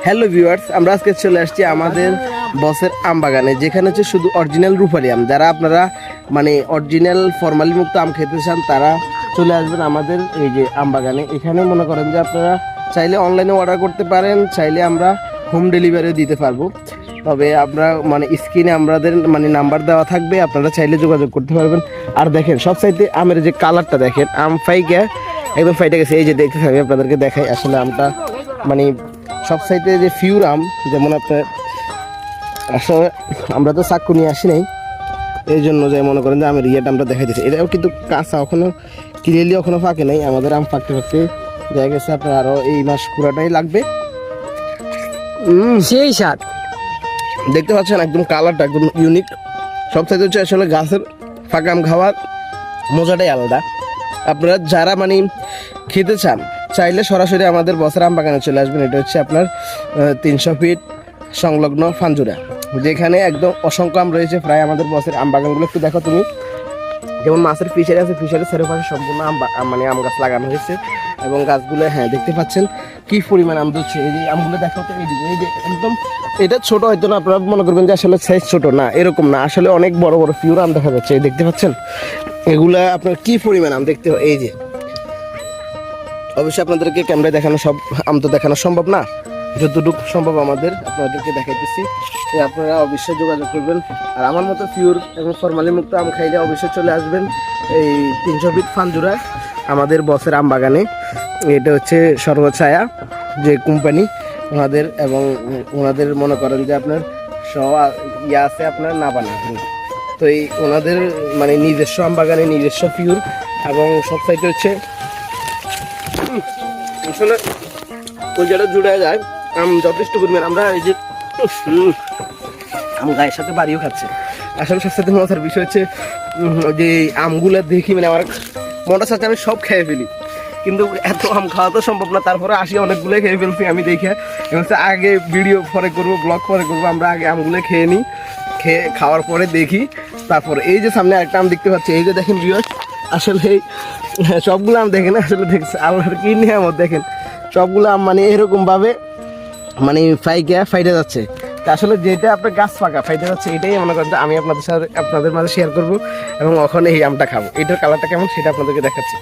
Hello viewers, আমরা আজকে চলে আসছি আমাদের বসের আম বাগানে, যেখানে হচ্ছে শুধু অরিজিনাল রূপালি আম। যারা আপনারা মানে অরিজিনাল ফরমালি মুক্ত আম খেতে চান তারা চলে আসবেন আমাদের এই যে আম বাগানে। এখানে মনে করেন যে আপনারা চাইলে অনলাইনে অর্ডার করতে পারেন, চাইলে আমরা হোম ডেলিভারিও দিতে পারবো। তবে আপনারা মানে স্ক্রিনে আমাদের মানে নাম্বার দেওয়া থাকবে, আপনারা চাইলে যোগাযোগ করতে পারবেন। আর দেখেন সব সাইডে আমের যে কালারটা দেখেন, আম ফাইকে একদম ফাইটে গেছে। এই যে দেখতে থাকি, আপনাদেরকে দেখাই আসলে আমটা মানে সব সাইডে যে ফিউর আম, যেমন আপনার আসলে আমরা তো চাকু নিয়ে আসি নাই, এই জন্য যে মনে করেন যে আমের ইয়েটা আমরা দেখাই দিচ্ছি। এটাও কিন্তু কাঁচা, এখনো ক্লিয়ারলি এখনো ফাঁকে নাই। আমাদের আম ফাঁকতে ফাঁকতে দেখা গেছে আপনার আরও এই মাস পুরাটাই লাগবে। সেই স্বাদ দেখতে পাচ্ছেন একদম কালারটা একদম ইউনিক। সব সাইডে হচ্ছে আসলে গাছের ফাঁকা আম খাওয়ার মজাটাই আলাদা। আপনারা যারা মানে খেতে চান চাইলে সরাসরি আমাদের বসের আম বাগানে চলে আসবেন। এটা হচ্ছে আপনার 300 ফিট সংলগ্ন ফাঞ্জুরা, যেখানে একদম অসংখ্য আম রয়েছে প্রায়। আমাদের বসের আম বাগানগুলো একটু দেখো তুমি, যেমন মাছের ফিশারি আছে, ফিশারির চারপাশে সম্পূর্ণ মানে আম গাছ লাগানো হয়েছে। এবং গাছগুলো হ্যাঁ দেখতে পাচ্ছেন কি পরিমাণ আম ধরছে। এই যে আমগুলো দেখো তো, এই যে একদম এটা ছোট হয়তো না, আপনারা মনে করবেন যে আসলে সাইজ ছোট না, এরকম না, আসলে অনেক বড় বড় পিওর আম দেখা যাচ্ছে। এই দেখতে পাচ্ছেন এগুলা আপনার কি পরিমাণ আম দেখতে। এই যে অবশ্যই আপনাদেরকে ক্যামেরায় দেখানো সব আম তো দেখানো সম্ভব না, যতটুকু সম্ভব আমাদের আপনাদেরকে দেখাইতেছি। আপনারা অবশ্যই যোগাযোগ করবেন। আর আমার মতো পিওর এবং ফরমালি মুক্ত আম খাইলে অবশ্যই চলে আসবেন এই 300 ফিট ফাঞ্জুরা আমাদের বসের আম বাগানে। এটা হচ্ছে সর্বছায়া যে কোম্পানি ওনাদের, এবং ওনাদের মনে করেন যে আপনার সব ইয়ে আছে আপনার না বানাবেন। তো এই ওনাদের মানে নিজস্ব আম বাগানে নিজস্ব পিওর, এবং সব সাইডে হচ্ছে আসলে ওই যেটা জুড়ে যায় আম যথেষ্ট পরিমাণ। আমরা এই যে আম গায়ের সাথে বাড়িও খাচ্ছে। আসলে সবসাথে মজার বিষয় হচ্ছে যে আমগুলো দেখি মানে আমার মনটা চাচ্ছে আমি সব খেয়ে ফেলি, কিন্তু এত আম খাওয়া তো সম্ভব না। তারপরে আসি অনেকগুলো খেয়ে ফেলছি আমি দেখে। হচ্ছে আগে ভিডিও পরে করবো, ব্লগ পরে করবো, আমরা আগে আমগুলো খেয়ে নিই, খেয়ে খাওয়ার পরে দেখি। তারপর এই যে সামনে একটা আম দেখতে পাচ্ছি, এই যে দেখেন ভিউয়ার্স, আসলে সবগুলো আম দেখেন, আসলে দেখছে আল্লাহর কি নিয়ামত দেখেন। সবগুলো আম মানে এরকমভাবে মানে ফাইটে যাচ্ছে। আসলে যেটা আপনার গাছ ফাঁকা ফাইটে যাচ্ছে, এটাই মনে করেন আমি আপনাদের সাথে আপনাদের মাঝে শেয়ার করবো, এবং ওখানে এই আমটা খাবো। এটার কালারটা কেমন সেটা আপনাদেরকে দেখাচ্ছি।